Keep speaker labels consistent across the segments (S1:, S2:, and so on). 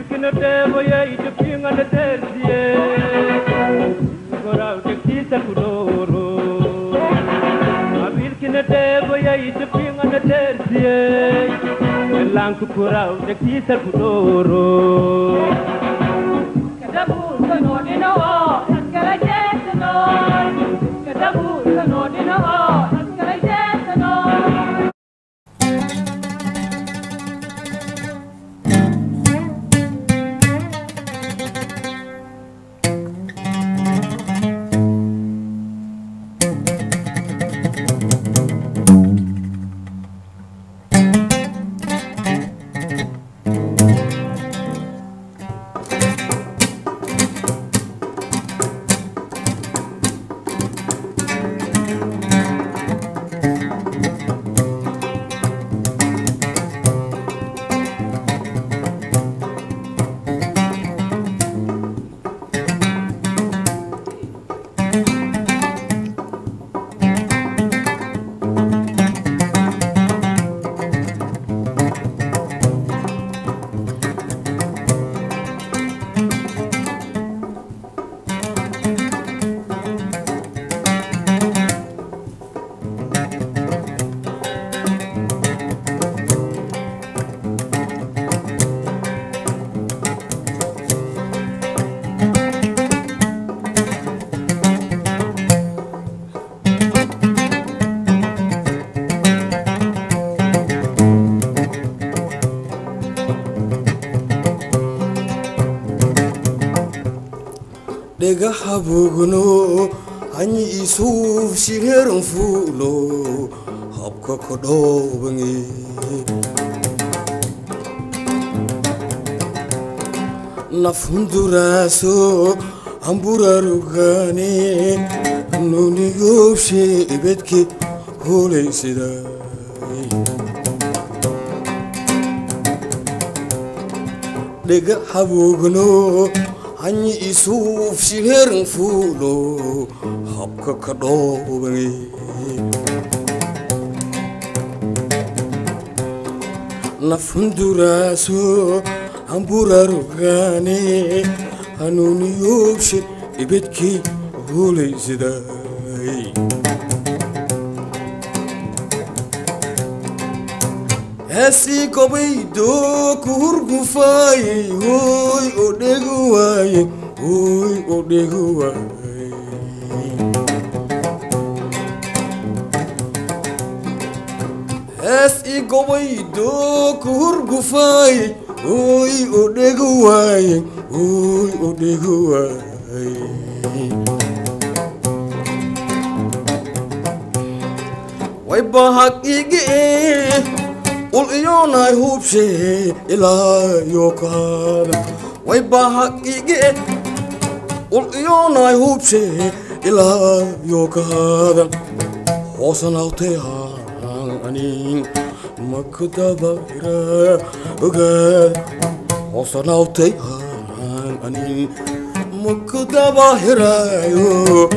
S1: Abilkina debo ya itapinga na terzie Gorau tektisa kudoro Abilkina debo ya itapinga na terzie Elanku kurau tektisa kudoro
S2: Kadabu sono dinawa Askara jesano Kadabu sono dinawa Askara jesano
S3: Dega habugno ani isuf shirerum fulo habka kodo bangi nafunduraso amburarugane nuni gopshi ibetki hole sida Dega habugno Ani isuf shirerum fulo habka kado bangi nafunduraso amburarugane anuni yobshi ibetki hole sidai Hasi kobido kurgufai hoy odeguwai hoy odeguwai Hasi kobido kurgufai hoy odeguwai hoy odeguwai Wai bahak ige Ul iyona hubshe ila yokada Wai bahak ige Ul iyona hubshe ila yokada Hosan aute hanin makdaba ira ugad Hosan aute hanin makdaba ira yo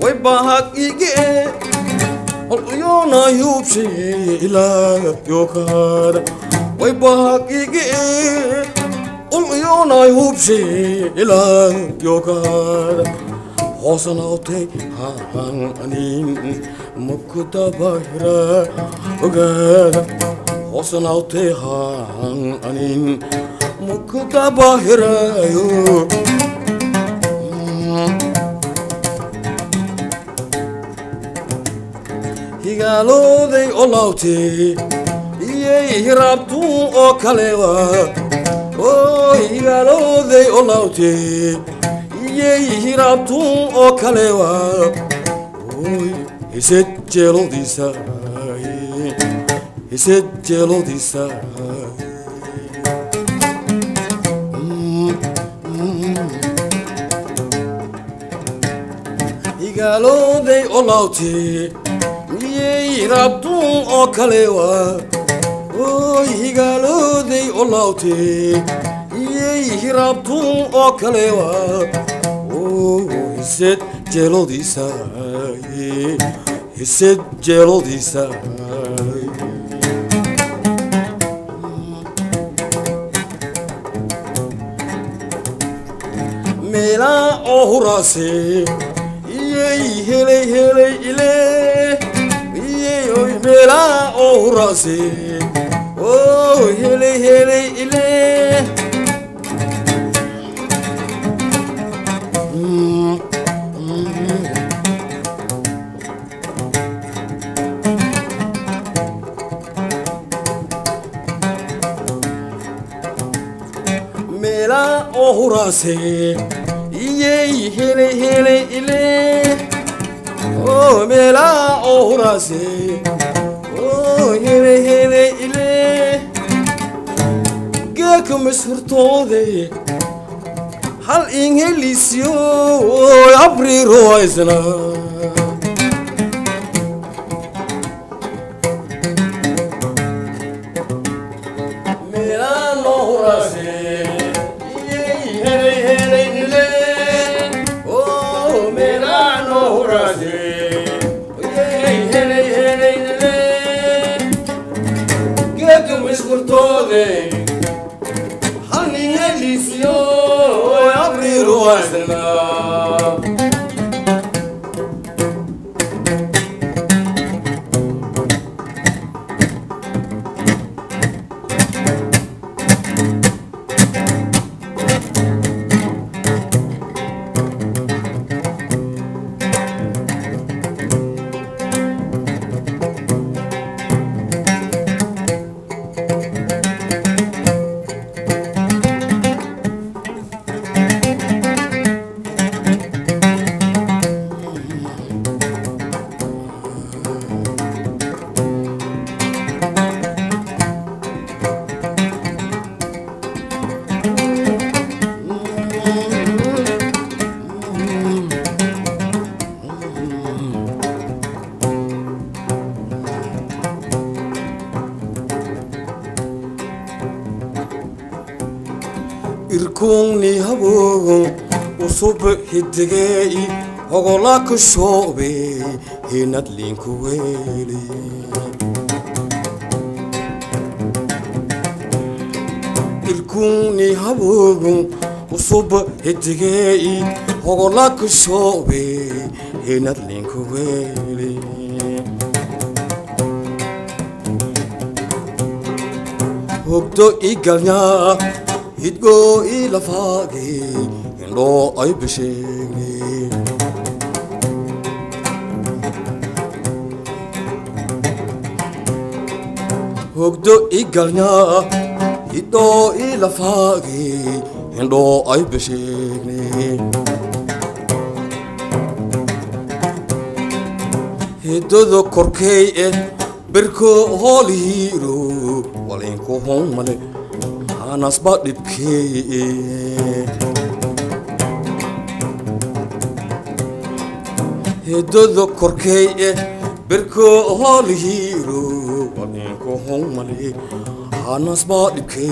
S3: Wai bahak ige Ul iyona hubshe ila yokada Wai bahak ige Ul iyona hubshe ila yokada Hosan aute hanin makdaba ira ugad Hosan aute hanin makdaba ira yo Higalode olauti Iye hirabtu o kalewa Oh higalode olauti Iye hirabtu o kalewa Oh iset jelo disa Iset jelo disa Higalode olauti Rabtu o kalewa Oh higalode olauti Ye rabtu o kalewa Oh iset jelodisa hised jeelodiisa meelaa oo huraase iyey helay helay ile iyey oy meelaa oo huraase oh helay helay ile meela oo huraase iyey helay helay ile oh meela oo huraase oh helay helay ile geeka mashurtoode hal ingeliisyo abriiro haysana meela oo huraase Honey, Alicio, abrir o arsenal. irkuni habogon usub hidigay hogola ku shoobe hinad linku weeli irkuni habogon usub hidigay hogola ku shoobe hinad linku weeli hogdo igalnya Itgo ilafagi indo ay bisheni hogdo igalnya itdo ilafagi indo ay bisheni hiddo korkay birko holiro walinko homale anas badibke hiddo korkay birko holiro walinko homale anas badibke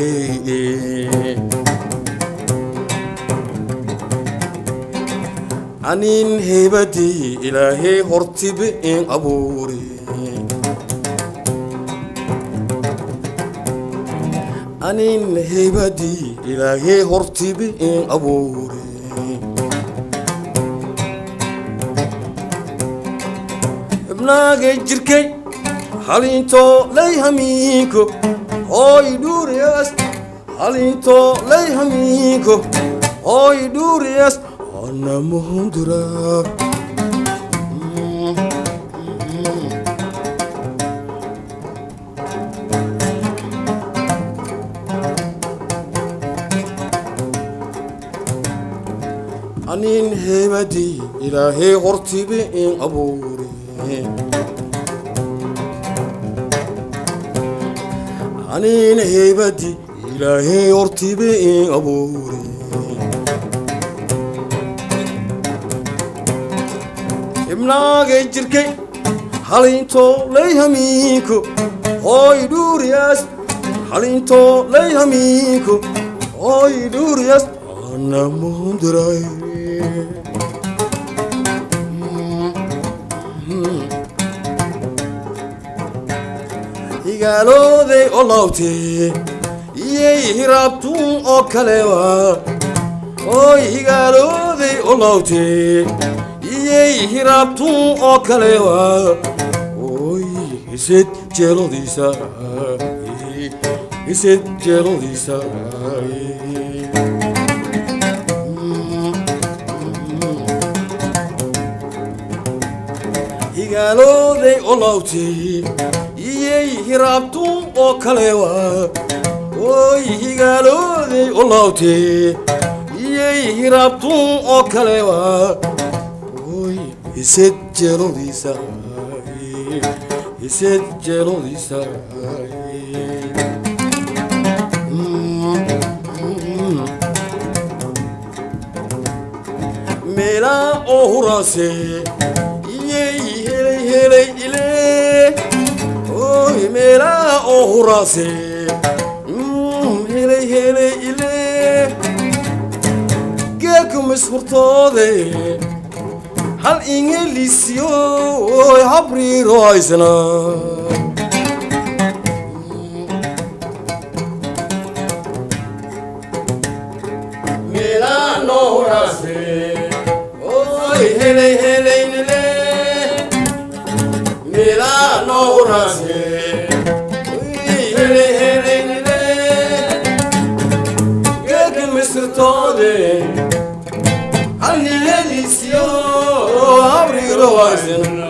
S3: anin hebadi ilahi hortibe in aburi anin hebadi ilahi hortibe in aburi ibnage jirkay halinto layhamiko hoy duriyas halinto layhamiko hoy duriyas ana muhundura anin hebadi ilahi hortibe in aburi anin hebadi ilahi hortibe in aburi ibnage jirkay halinto layhamiko hoy duriyas halinto layhamiko hoy duriyas ana muhundura قالوا ذي أولوتي يهربتون أكلوا أوي قالوا ذي أولوتي يهربتون أكلوا أوي يسد جلو ديسا يسد جلو ديسا قالوا ذي أولوتي يهربتون أكلوا أوي قالوا ذي أولوتي يهربتون أكلوا أوي يسجلوا ديسا يسجلوا ديسا ملا أوراسي هلي إلي أوي ملا أوراسي هلي إلي جاكم اسمرتاضي هل إنجليزيو يحبري رايزنا ميلانو راسي أوي هلي إلي ميلانو راسي هلي إلي جاكم اسمرتاضي هل إنجليزيو يحبري رايزنا